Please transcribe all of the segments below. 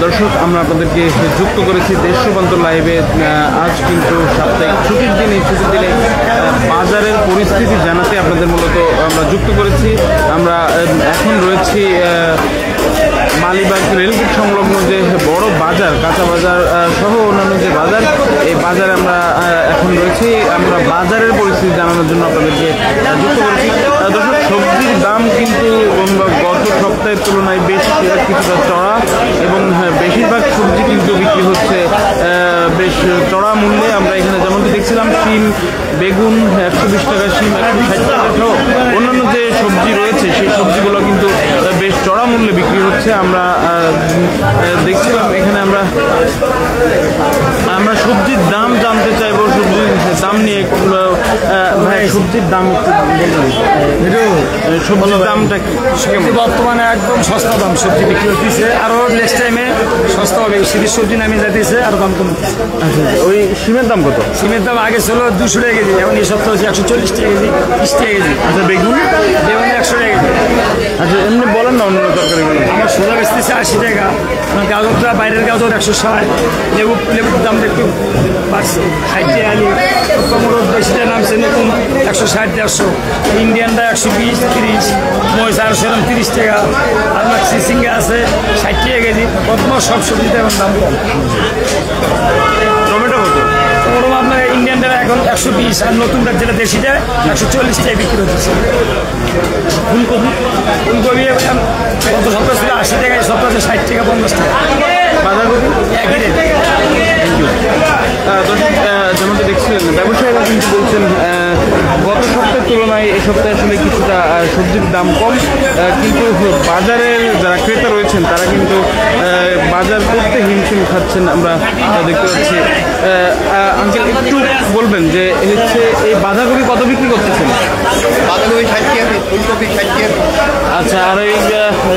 দর্শক, আমরা আপনাদেরকে যুক্ত করেছি দেশ রূপান্তর লাইভে। আজ কিন্তু সাপ্তাহিক ছুটির দিন। এই ছুটির দিনে বাজারের পরিস্থিতি জানাতে আপনাদের মূলত আমরা যুক্ত করেছি। আমরা এখন রয়েছি মালিবাগ রেলগেট সংলগ্ন যে বড় বাজার, কাঁচা বাজার সহ অন্যান্য যে বাজার, এই বাজারে আমরা এখন রয়েছি। আমরা বাজারের পরিস্থিতি জানানোর জন্য আপনাদেরকে যুক্ত করেছি। দর্শক, সবজির দাম কিন্তু গত সপ্তাহের তুলনায় বেশ কিছুটা চড়া এবং বেশিরভাগ সবজি কিন্তু বিক্রি হচ্ছে বেশ চড়া মূল্যে। আমরা এখানে যেমনটি দেখছিলাম, শিম, বেগুন 120 টাকা, শিম 160 টাকা সহ অন্যান্য যে সবজি রয়েছে সেই সবজিগুলো কিন্তু বেশ চড়া মূল্যে বিক্রি হচ্ছে। আমরা দেখছিলাম এখানে আমরা সবজির দাম জানতে চাইবো, সবজির দাম নিয়ে। ভাই, সবজির দাম সবজির দামটা কি বর্তমানে একদম সস্তা দাম সবজি বিক্রি হতেছে, আরো নেক্সট টাইমে সস্তা হবে। শীতের সবজি নামে যাইতেছে আর দাম কমতেছে। আচ্ছা, ওই সিমের দাম কত? সিমের দাম আগে ছিল 200 টাকা কেজি, এখন এই সপ্তাহে হচ্ছে 140 টাকা কেজি, 30 টাকা কেজি। আচ্ছা, বেগুন 100 টাকা কেজি। আচ্ছা, এমনি বলেন না অন্য তরকারিগুলো। আমার সোজা বেচতেছে 80 টাকা, গাজরটা বাইরের গাজর 160, লেবুর দামটা একটু বাড়ছে 60 টাকা, আলু টমেটোর বেশিটা নামছে নতুন 160 150, ইন্ডিয়ানটা 120 30, মহিষ 30 টাকা, আপনার সিসিঙ্গা আছে 60 টাকা কেজি। বর্তমান সব সবজিতে এখন দাম কম। টমেটো কত? টমেটো আপনার ইন্ডিয়ানটা এখন 120, আর নতুনটা যেটা দেশিটা 140 টাকা বিক্রি হচ্ছে। ফুলকপি গত সপ্তাহ ছিল 80 টাকা, এই সপ্তাহে 60 টাকা 50 টাকা। বাঁধাকপি একই রেট। দর্শক, যেমনটা দেখছিলেন, ব্যবসায়ীরা কিন্তু বলছেন গত সপ্তাহের তুলনায় এই সপ্তাহে আসলে কিছুটা সবজির দাম কম, কিন্তু বাজারের যারা ক্রেতা রয়েছেন তারা কিন্তু বাজার করতে হিমশিম খাচ্ছেন। আমরা দেখতে পাচ্ছি। আঙ্কেল, একটু বলবেন যে হচ্ছে এই বাঁধাকপি কত বিক্রি করতেছেন? বাঁধাকপি 60 টাকা, ফুলকপি 60 টাকা। আচ্ছা, আর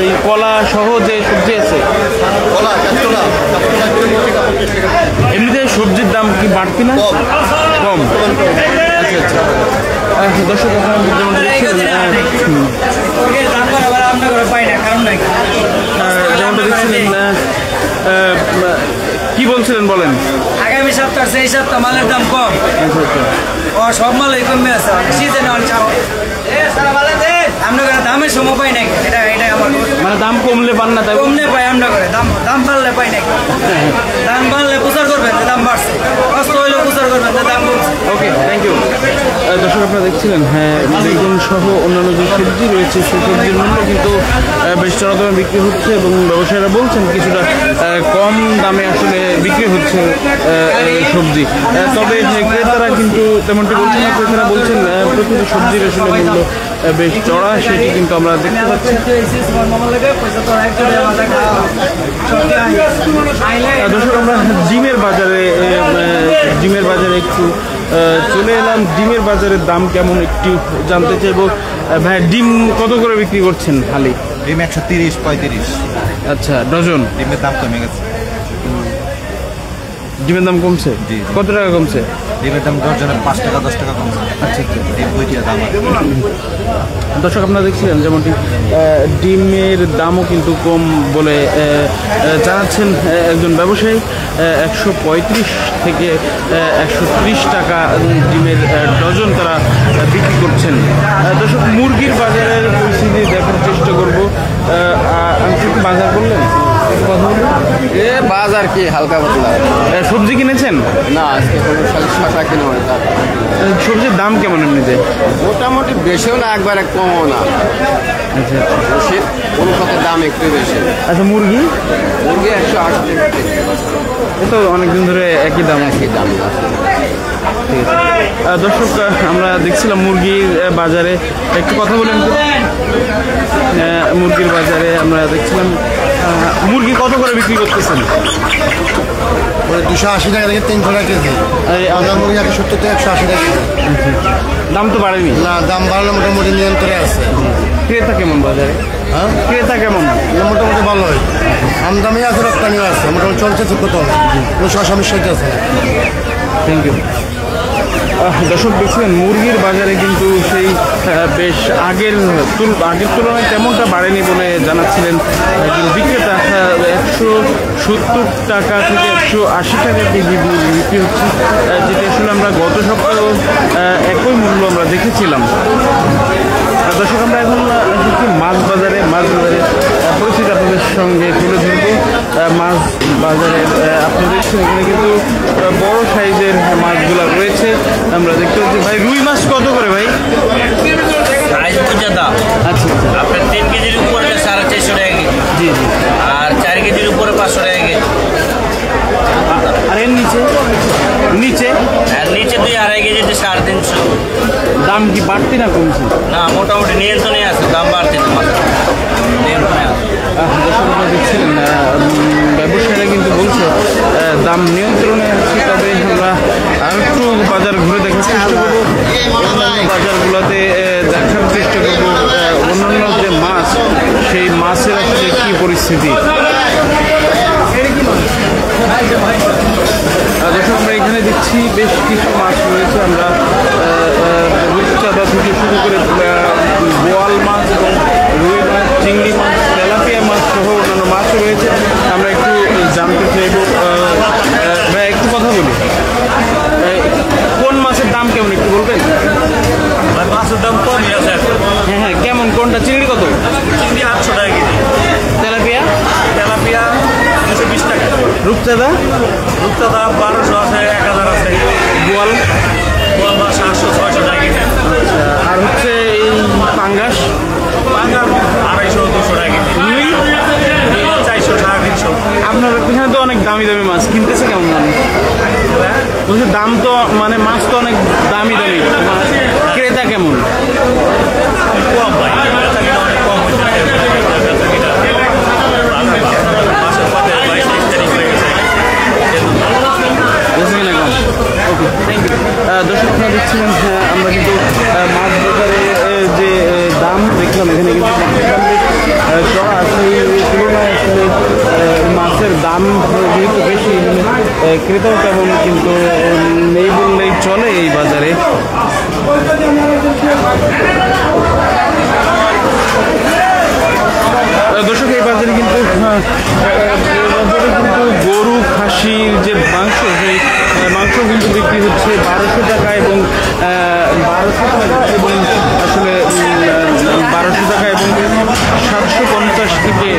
এই কলা সহ যে সবজি আছে, কলা 40 টাকা, 40 টাকা, 50 টাকা। এমনিতে সবজির দাম কি বাড়তি না? কম। আচ্ছা আচ্ছা। দর্শক, যেমন দেখছিলেন, যেমনটা দেখছিলেন, কি বলছিলেন বলেন। আগামী সপ্তাহ সেই সপ্তাহ মালের দাম কম। আচ্ছা আচ্ছা। ও সব মালই কমে আছে, সিজনাল চাও আমরা দামের সময় পাই নাকি, এটা আমার মানে দাম কমলে পান না, তাই কমলে পাই আমরা করে, দাম বাড়লে পাই নাকি। দাম বাড়লে প্রচার করবেন যে দাম বাড়ছে, কষ্ট হইলেও প্রচার করবেন যে দাম কমছে। ওকে, থ্যাংক ইউ। দর্শক, আপনারা দেখছিলেন, হ্যাঁ, বেগুন সহ অন্যান্য যে সবজি রয়েছে সেই সবজির মূল্য কিন্তু বেশ চড়া দামে বিক্রি হচ্ছে এবং ব্যবসায়ীরা বলছেন কিছুটা কম দামে আসলে বিক্রি হচ্ছে সবজি। তবে ক্রেতারা কিন্তু তেমনটি বলছেন না। ক্রেতারা বলছেন প্রতিটি সবজির আসলে মূল্য বেশ চড়া, সেটি কিন্তু আমরা দেখতে পাচ্ছি। দর্শক, আমরা ডিমের বাজারে একটু চলে এলাম। ডিমের বাজারের দাম কেমন একটু জানতে চাইবো। ভাই, ডিম কত করে বিক্রি করছেন হালি? ডিম 130 35। আচ্ছা, ডজন। ডিমের দাম কমে গেছে। ডিমের দাম কমছে? জি। কত টাকা কমছে? ডিমের দাম ডজনে 5 টাকা 10 টাকা কমছে। আচ্ছা আচ্ছা। ডিম 2 টাকা দাম। দর্শক, আপনারা দেখছিলেন যেমনটি ডিমের দামও কিন্তু কম বলে জানাচ্ছেন একজন ব্যবসায়ী। 135 থেকে 130 টাকা ডিমের ডজন তারা বিক্রি করছেন। দর্শক, মুরগির বাজারের পরিস্থিতি দেখার চেষ্টা করবো। আমি কিন্তু বাজার করলেন বাজার কি হালকা পাতলা। সবজি কিনেছেন? না, আজকে কোনো শশা কিনা হয়। সবজির দাম কেমন এমনিতে? মোটামুটি বেশিও না, একবারে কমও না। আচ্ছা আচ্ছা। শীত অনুপাতের দাম একটু বেশি। আচ্ছা, মুরগি 180 টাকা। এ তো অনেকদিন ধরে একই দাম। একই দাম। ঠিক আছে। দর্শক, আমরা দেখছিলাম মুরগির বাজারে, একটু কথা বলেন তো। মুরগির বাজারে আমরা দেখছিলাম মুরগি কত করে বিক্রি করতেছেন? 280 টাকা থেকে 300 টাকা কেজি। আমরা মুরগি 170 থেকে 180 টাকা কেজি। দাম তো বাড়েনি? না, দাম বাড়লে মোটামুটি নিয়ন্ত্রণে আছে। ক্রেতা কেমন বাজারে? হ্যাঁ, ক্রেতা কেমন? মোটামুটি ভালো হয়। আমদামি আছে, রপ্তানিও আছে, মোটামুটি চলছে ঠিক মতো, কোনো সমস্যা আছে। Thank you. দর্শক, দেখছিলেন মুরগির বাজারে কিন্তু সেই বেশ আগের তুলনায় তেমনটা বাড়েনি বলে জানাচ্ছিলেন একজন বিক্রেতা। 170 টাকা থেকে 180 টাকা কেজি বিক্রি হচ্ছে, যেটা আসলে আমরা গত সপ্তাহে একই মূল্য আমরা দেখেছিলাম। দর্শক, আমরা এখন মাছ বাজারে পরিস্থিতি আপনাদের সঙ্গে তুলে ধরবো। মাছ বাজারে আপনারা দেখছেন এখানে কিন্তু বড় সাইজের মাছগুলো রয়েছে। আমরা দেখতে পাচ্ছি ভাই, রুই মাছ কত করে ভাই? দাম আচ্ছা, আপনার 3 কেজির উপরে 450 টাকা কেজি, জি জি। আর 4 কেজির উপরে 500 টাকা কেজি, আর এর নিচে আর নিচে 2-2.5 কেজিতে 350। দাম কি বাড়তি না কমছে? না, মোটামুটি নিয়ন্ত্রণে আছে, দাম বাড়তে না, নিয়ন্ত্রণে আছে। আপনারা দেখছিলেন ব্যবসায়ীরা কিন্তু বলছে দাম নিয়ন্ত্রণে আছে। তবে আমরা আর একটু বাজার ঘুরে দেখার চেষ্টা করবো, বাজারগুলোতে দেখার চেষ্টা করবো অন্যান্য যে মাছ, সেই মাছের আসলে কী পরিস্থিতি। দেখুন, আমরা এখানে দেখছি বেশ কিছু মাছ রয়েছে। আমরা রূপচাঁদা থেকে শুরু করে বোয়াল মাছ এবং রুই মাছ, চিংড়ি মাছ, তেলাপিয়া মাছ সহ অন্যান্য মাছও রয়েছে। আমরা একটু জানতে চাইব, ভাই একটু কথা বলি, কোন মাছের দাম কেমন একটু বলবেন? মাছের দাম কমই আছে। হ্যাঁ হ্যাঁ, কেমন কোনটা? চিংড়ি কত? চিংড়ি 800 টাকা কেজি, তেলাপিয়া 220 টাকা, রূপচাঁদা 1200 আছে, 1000 আছে, বোয়াল মাছ 800-600 টাকা কেজি, আর হচ্ছে এই পাঙ্গাস 250-200 টাকা কেজি, রুই 400-350। আপনার এখানে তো অনেক দামি দামি মাছ কিনতেছে কেমন মানুষ? বলছি দাম তো মানে মাছ তো অনেক দামি মাছ, ক্রেতা কেমন? কম ভাই, অনেক কম মাছের পথে 22-23 তারিখ হয়ে গেছে। বুঝলেন না কম? ওকে, থ্যাংক ইউ। দর্শক, আপনারা দেখছিলেন আমরা কিন্তু মাছ বাজারে যে দাম দেখলাম, এখানে কিন্তু মাছের দাম বেশ চড়া আছে। এই তুলনায় আসলে মাছের দাম যেহেতু বেশি, ক্রেতাও তেমন কিন্তু নেই বললেই চলে এই বাজারে। দর্শক, এই বাজারে কিন্তু গরু খাসির যে মাংস, সেই মাংস কিন্তু বিক্রি হচ্ছে 1200 টাকা এবং 1200 টাকা এবং আসলে 1200 টাকা এবং 750 থেকে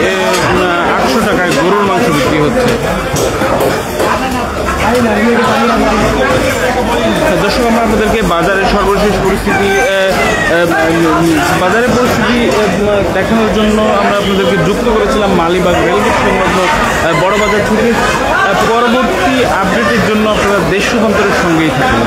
800 টাকায় গরুর মাংস বিক্রি হচ্ছে। দর্শক, আমরা আপনাদেরকে বাজারের সর্বশেষ পরিস্থিতি দেখানোর জন্য আমরা আপনাদেরকে যুক্ত করেছিলাম মালিবাগ রেলগেট সংলগ্ন বড় বাজার থেকে। পরবর্তী আপডেটের জন্য আপনারা দেশ রূপান্তরের সঙ্গেই থাকুন।